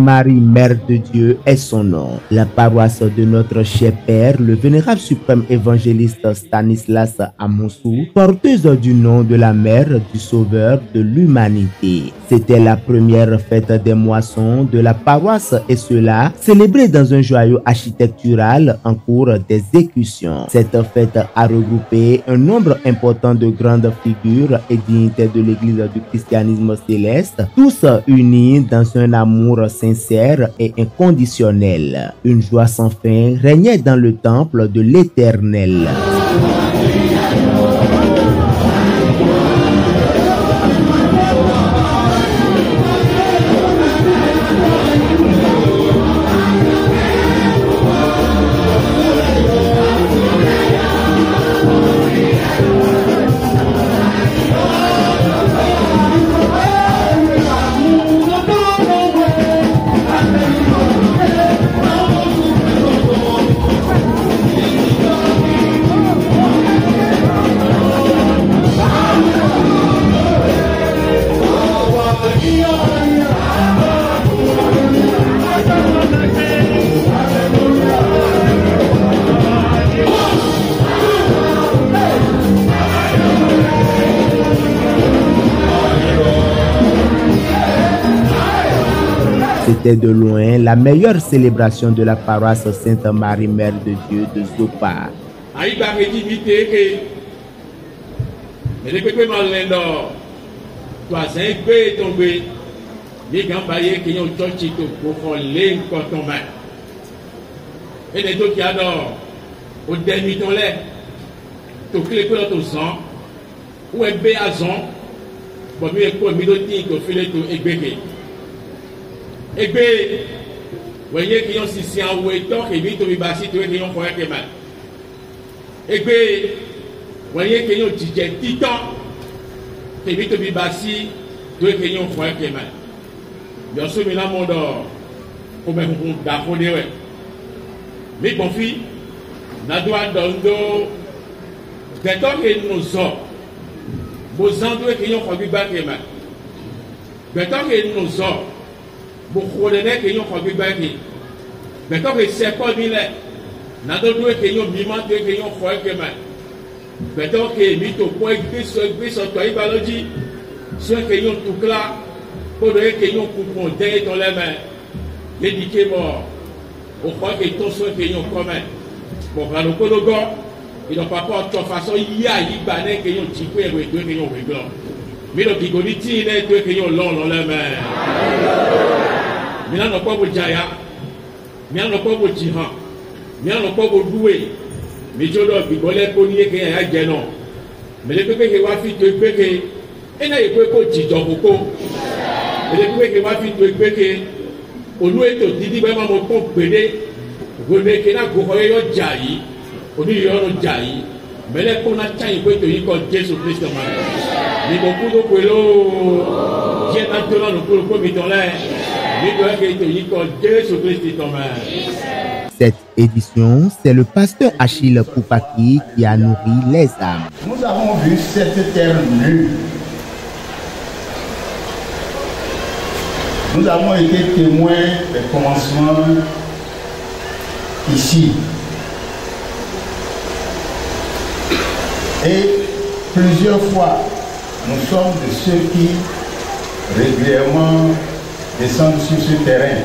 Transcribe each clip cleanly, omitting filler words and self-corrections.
Marie, Mère de Dieu, est son nom. La paroisse de notre cher Père, le vénérable suprême évangéliste Stanislas Amonsou, porteuse du nom de la Mère du Sauveur de l'humanité. C'était la première fête des moissons de la paroisse et cela célébrée dans un joyau architectural en cours d'exécution. Cette fête a regroupé un nombre important de grandes figures et dignitaires de l'Église du christianisme céleste, tous unis dans un amour sincère et inconditionnel. Une joie sans fin régnait dans le temple de l'Éternel. C'était de loin la meilleure célébration de la paroisse Sainte-Marie, Mère de Dieu de Zopa. Egbe, voyez qu'ils ont si en ouéton et vite au bibassi, tu es qu'ils ont fait mal. Egbe, voyez qu'ils ont dit titan, et vite au bibassi, tu es qu'ils ont fait mal. Bien sûr, mais là, mon d'or, comme un bon d'affonner, ouais. Mais bon, fille, n'a droit d'ondo, dès temps que nous sommes, vos endroits qui ont fait mal. Dès temps que nous sommes, beaucoup de gens qui ont fait des mais quand c'est pas bien, n'a d'autres qui ont mis qui ont fait des mais donc qui mis au point que sur toi il va le dire ceux qui ont tout là pour les qui ont coupé derrière dans les mains dédié mort au point que tous ceux qui ont commun bon quand le cologo il n'a pas de toute façon il y a il banné qui ont tiré et deux qui ont rigolé mais le bigoliti il est deux qui ont long dans les mains. Milan pas pour Jaya, Milan pas pour Jihan, Milan pas pour Doué, mais je dois bigoler pour nier qu'il y a un génon. Mais les peuples qui vont faire de péché, et n'a pas pour Jijan beaucoup. Mais les peuples qui vont faire de péché, au lieu de dire vraiment mon pompe pédé, vous mettez là, vous voyez le Jaï, au lieu de Jaï, mais les qu'on a taillé pour te dire que Jésus Christ est mort. Mais beaucoup de pélo, j'ai maintenant le pélo comme il l'air. Cette édition, c'est le pasteur Achille Koupaki qui a nourri les âmes. Nous avons vu cette terre nue. Nous avons été témoins des commencements ici. Et plusieurs fois, nous sommes de ceux qui régulièrement descendre sur ce terrain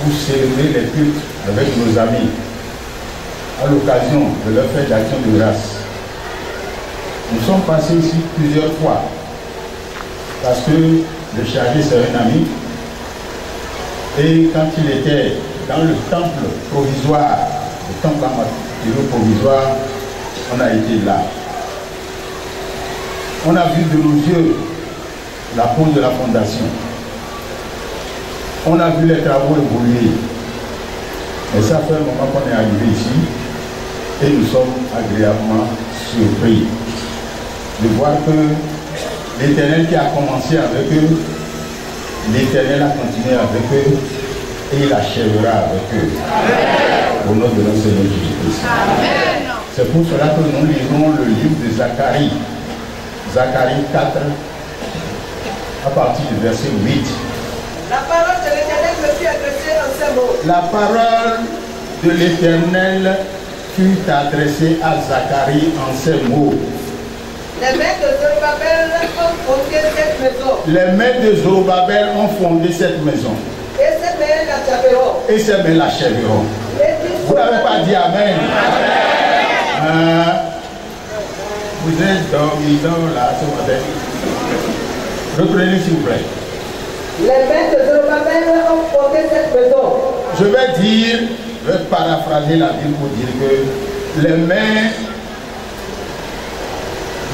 pour célébrer les cultes avec nos amis à l'occasion de leur fête d'action de grâce. Nous sommes passés ici plusieurs fois parce que le chargé c'est un ami et quand il était dans le temple provisoire le temple amateur provisoire, on a été là. On a vu de nos yeux la ponte de la fondation. On a vu les travaux évoluer. Et ça fait un moment qu'on est arrivé ici et nous sommes agréablement surpris de voir que l'Éternel qui a commencé avec eux, l'Éternel a continué avec eux et il achèvera avec eux. Au nom de notre Seigneur Jésus-Christ. C'est pour cela que nous lisons le livre de Zacharie. Zacharie 4, à partir du verset 8. La parole de l'Éternel me fut adressée en ces mots. La parole de l'Éternel fut adressée à Zacharie en ces mots. Les maîtres de Zorobabel ont fondé cette maison. Les maîtres de Zorobabel ont fondé cette maison. Et ces maîtres l'achèveront. Et ces maîtres l'achèveront. Vous n'avez pas dit Amen. Vous êtes dormant là ce matin. Reprenez s'il vous plaît. Les maîtres de Zorobabel ont fondé cette maison. Je vais paraphraser la Bible pour dire que les mains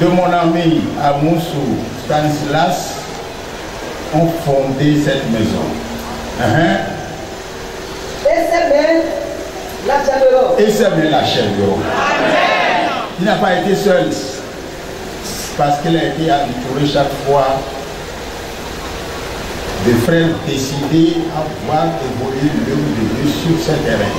de mon ami Amoussou Stanislas ont fondé cette maison. Et ces maîtres l'achèveront. Et ces mains l'achèveront. Il n'a pas été seul parce qu'il a été entouré chaque fois de frères décidés à voir évoluer l'œuvre de Dieu sur ce terrain.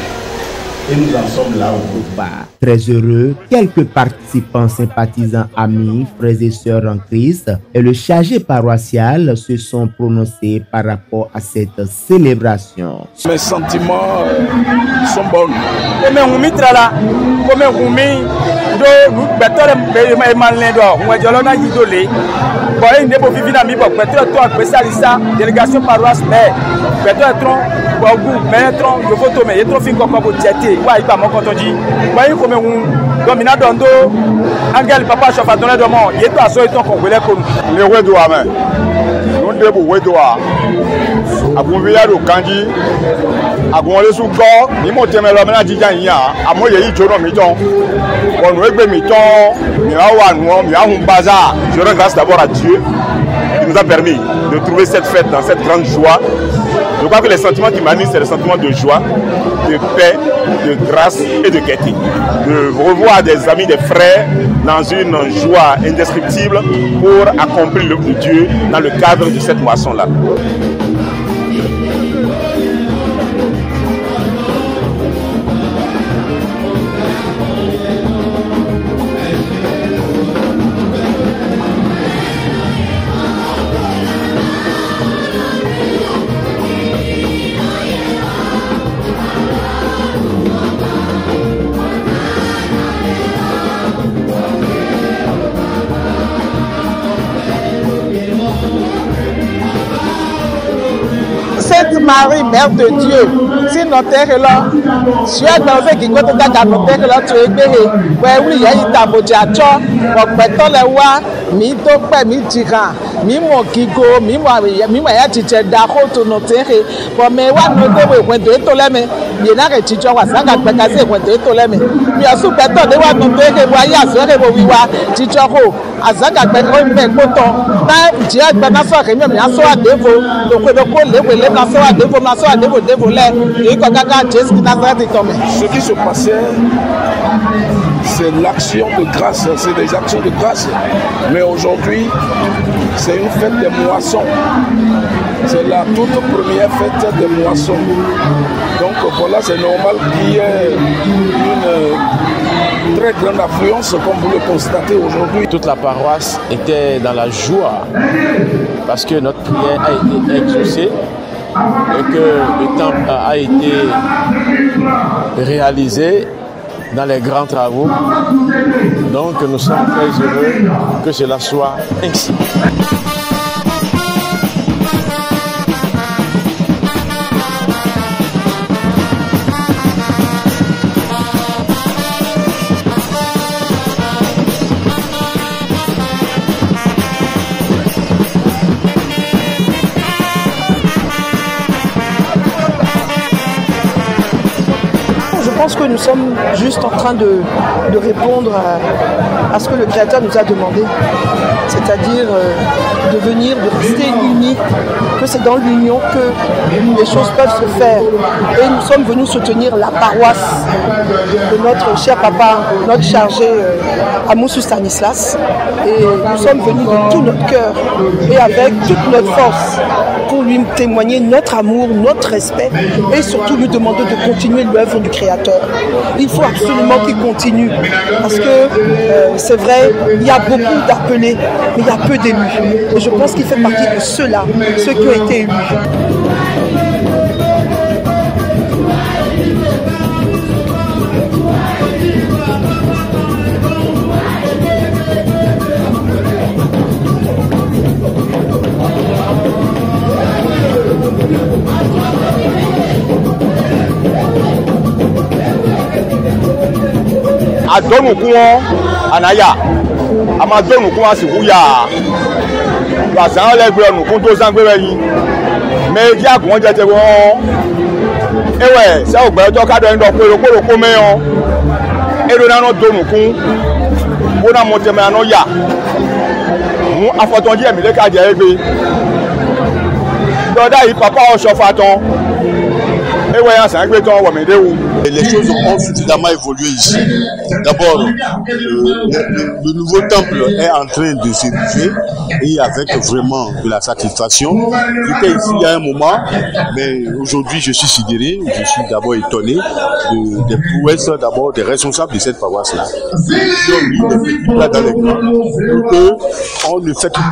Et nous en sommes là aujourd'hui. Très heureux, quelques participants, sympathisants, amis, frères et sœurs en Christ et le chargé paroissial se sont prononcés par rapport à cette célébration. Mes sentiments sont bons. Délégation paroisse mais je rends grâce d'abord à Dieu qui nous a permis de trouver cette fête dans cette grande joie. Je crois que les sentiments qui m'animent, c'est le sentiment de joie, de paix, de grâce et de gaieté. De revoir des amis, des frères dans une joie indescriptible pour accomplir l'œuvre de Dieu dans le cadre de cette moisson-là. Sainte Marie, Mère de Dieu, si notre terre est là, si elle nous fait qu'il y a notre terre là, tu es béni. Oui, il y a une table de château, on peut tout le voir, mi tokpe, mi tira, mi mokigo, mi moya tiche d'ako to notre terre. Pour me voir nous devons pointer tout le monde. Il y a des tiches wa sanga pekase pointer tout le monde. Mi asu beto de wa notre terre, voya sere bo wiwa tiche ko. Azanga pekase me koto. Na dia bana so ke mi aso adevo, donc le Ce qui se passait, c'est l'action de grâce, c'est des actions de grâce. Mais aujourd'hui, c'est une fête des moissons. C'est la toute première fête des moissons. Donc voilà, c'est normal qu'il y ait une très grande affluence, comme vous le constatez aujourd'hui. Toute la paroisse était dans la joie parce que notre prière a été exaucée et que le temple a été réalisé dans les grands travaux. Donc nous sommes très heureux que cela soit ainsi. Je pense que que nous sommes juste en train de répondre à ce que le Créateur nous a demandé, c'est-à-dire de venir, de rester unis, que c'est dans l'union que les choses peuvent se faire. Et nous sommes venus soutenir la paroisse de notre cher papa, notre chargé Amoussou Stanislas. Et nous sommes venus de tout notre cœur et avec toute notre force pour lui témoigner notre amour, notre respect et surtout lui demander de continuer l'œuvre du Créateur. Il faut absolument qu'il continue parce que c'est vrai, il y a beaucoup d'appelés, mais il y a peu d'élus. Et je pense qu'il fait partie de ceux-là, ceux qui ont été élus. Adonu kuon anaya amadonu kuon asikuya wasan legbe onu kun to sangbe yin meji agun je te won ewe se ogbe ojo ka do ndo poro ko meyon ero na no donu kun bona mo te me anoya mu afotonji emi le ka je egbe doda yi papa o sofa ton ewe yan san gbe ton wo mi dewu. Les choses ont suffisamment évolué ici. D'abord, le nouveau temple est en train de s'ériger et avec vraiment de la satisfaction. J'étais ici il y a un moment, mais aujourd'hui je suis sidéré, je suis d'abord étonné des prouesses d'abord des responsables de cette paroisse-là. Ils ont mis des petits plats dans les grands pour qu'on ne fait plus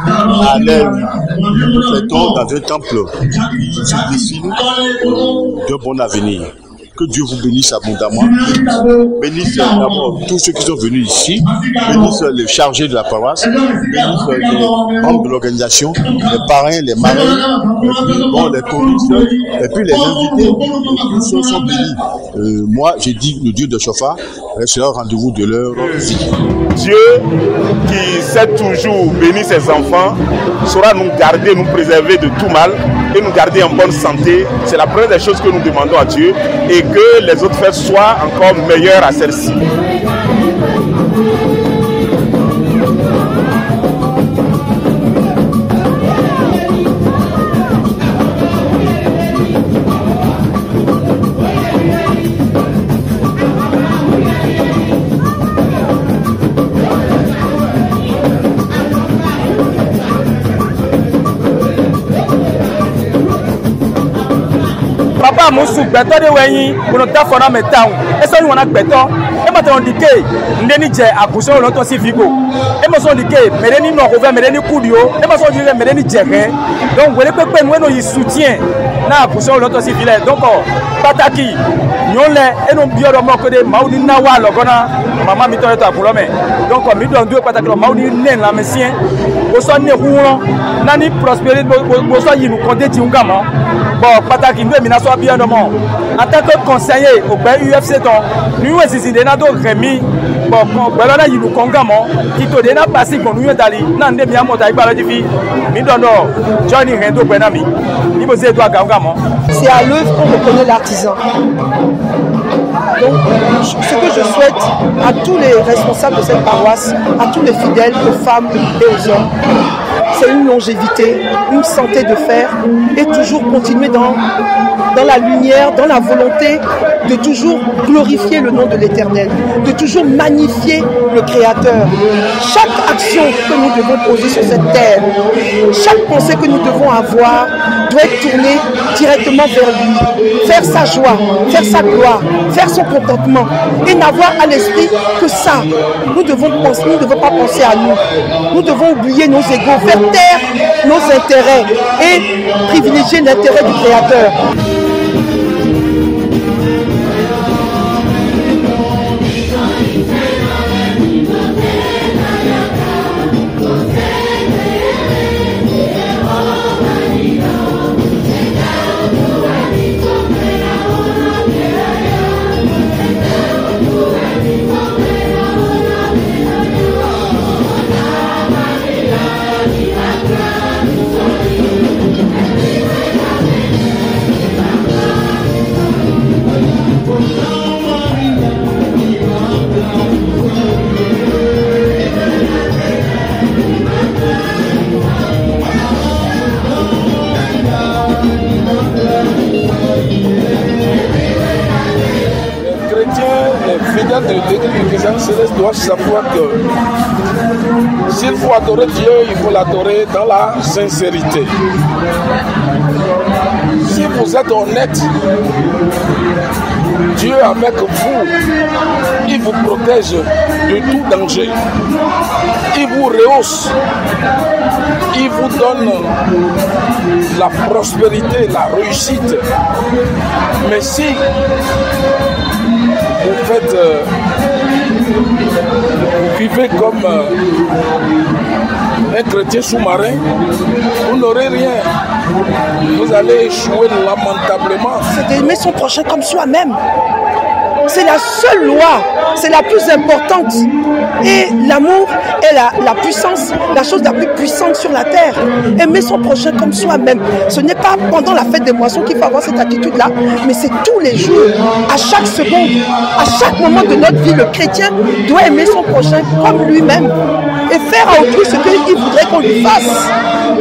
à l'air. Nous faisons dans un temple qui se dessine d'un bon avenir. Que Dieu vous bénisse abondamment. Bénisse d'abord tous ceux qui sont venus ici. Bénisse les chargés de la paroisse. Bénisse les membres de l'organisation, les parrains, les marraines, les choristes, et puis les invités. Tous sont bénis. Moi, j'ai dit le Dieu de Chofa restera au rendez-vous de leur vie. Dieu qui sait toujours bénir ses enfants saura nous garder, nous préserver de tout mal et nous garder en bonne santé. C'est la première des choses que nous demandons à Dieu et que les autres fêtes soient encore meilleures à celle-ci. Papa Moussou, beto de wenyi, kono ta fona metaun. Eso ni wana beto. E ma ton dike, ndeni je akuso lo to sifiko. E mo son dike, mereni no rove, mereni kudio. E ma son dike, mereni jere. Donc wele pepe nweno yi soutien na akuso lo to sifile. Donc pataki nyole eno bioro mo kode maudi na wa logona mama mi to to akulome. Donc mi don do pataki lo maudi nen la mesien. O so ne huron nani prospérer bo so yi nu konde ti ungama. Bon, pataki nous mina so bien en tant que conseiller au UFC ton nous aussi des nado Rémi bon belona yi nous kongamo qui to dena passer qu'on nous dali na ndé mi amota ibala difi mi dono Johnny Rendo benami ni bo doit gangamo. C'est à l'œuvre qu'on reconnaît l'artisan. Donc, ce que je souhaite à tous les responsables de cette paroisse, à tous les fidèles, aux femmes et aux hommes, c'est une longévité, une santé de fer et toujours continuer dans la lumière, dans la volonté de toujours glorifier le nom de l'Éternel, de toujours magnifier le Créateur. Chaque action que nous devons poser sur cette terre, chaque pensée que nous devons avoir doit être tournée directement vers lui, faire sa joie, faire sa gloire, faire son contentement et n'avoir à l'esprit que ça. Nous devons pas penser à nous. Nous devons oublier nos égos, faire taire nos intérêts et privilégier l'intérêt du Créateur. des gens célestes doivent savoir que s'il faut adorer Dieu, il faut l'adorer dans la sincérité. Si vous êtes honnête, Dieu avec vous, il vous protège de tout danger. Il vous rehausse. Il vous donne la prospérité, la réussite. Mais si vous faites, vous vivez comme un chrétien sous-marin, vous n'aurez rien. Vous allez échouer lamentablement. C'est d'aimer son prochain comme soi-même. C'est la seule loi, c'est la plus importante. Et l'amour est la puissance, la chose la plus puissante sur la terre. Aimer son prochain comme soi-même. Ce n'est pas pendant la fête des moissons qu'il faut avoir cette attitude-là, mais c'est tous les jours, à chaque seconde, à chaque moment de notre vie. Le chrétien doit aimer son prochain comme lui-même et faire à autrui ce qu'il voudrait qu'on lui fasse.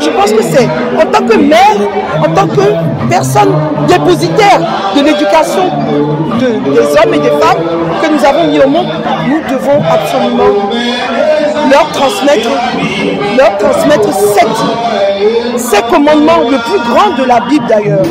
Je pense que c'est en tant que mère, en tant que personne dépositaire de l'éducation des hommes et des femmes que nous avons mis au monde, nous devons absolument leur transmettre ces commandements, le plus grand de la Bible d'ailleurs.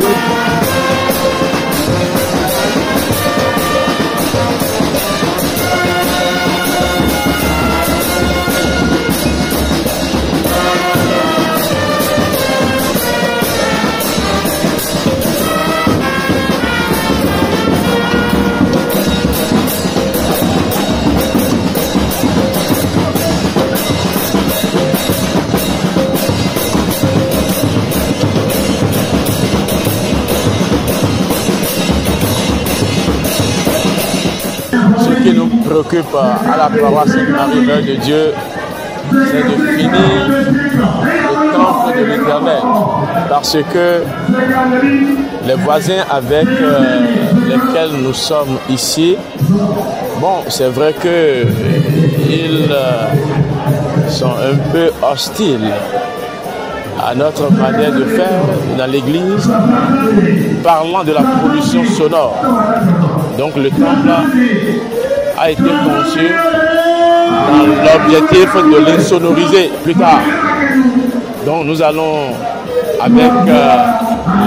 Ce qui nous préoccupe à la paroisse Sainte-Marie-Mère de Dieu, c'est de finir le temple de l'Éternel. Parce que les voisins avec lesquels nous sommes ici, bon, c'est vrai qu'ils sont un peu hostiles à notre manière de faire dans l'église, parlant de la pollution sonore. Donc le temple a été conçu dans l'objectif de l'insonoriser plus tard. Donc nous allons, avec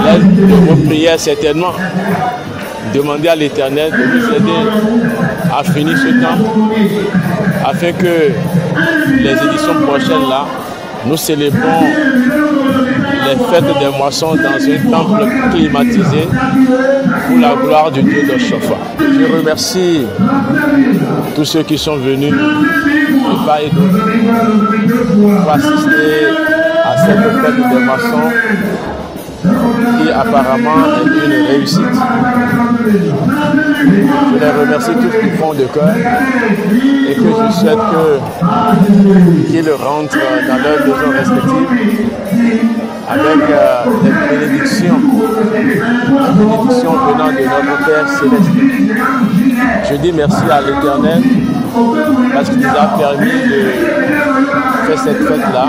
l'aide de vos prières certainement, demander à l'Éternel de nous aider à finir ce temple, afin que les éditions prochaines là, nous célébrons les fêtes des moissons dans un temple climatisé pour la gloire du Dieu de Shofa. Je remercie tous ceux qui sont venus de part et d'autre pour assister à cette fête des moissons qui apparemment est une réussite. Je les remercie tous du fond de cœur et que je souhaite qu'ils rentrent dans leurs maisons respectives avec des bénédictions venant de notre Père Céleste. Je dis merci à l'Éternel parce qu'il nous a permis de faire cette fête-là.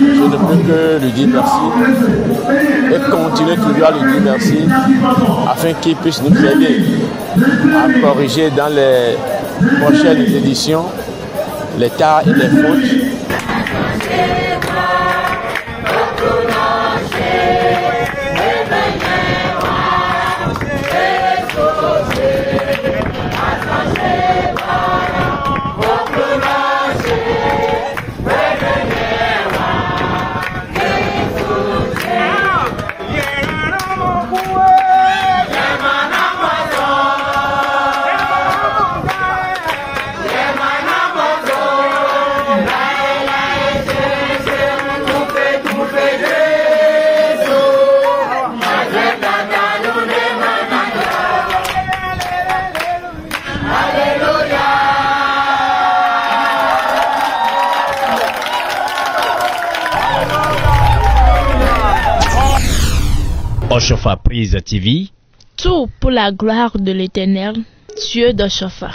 Je ne peux que lui dire merci et continuer toujours à lui dire merci afin qu'il puisse nous aider à corriger dans les prochaines éditions les tares et les fautes. Oshofa Prise TV. Tout pour la gloire de l'Éternel, Dieu de Shofa.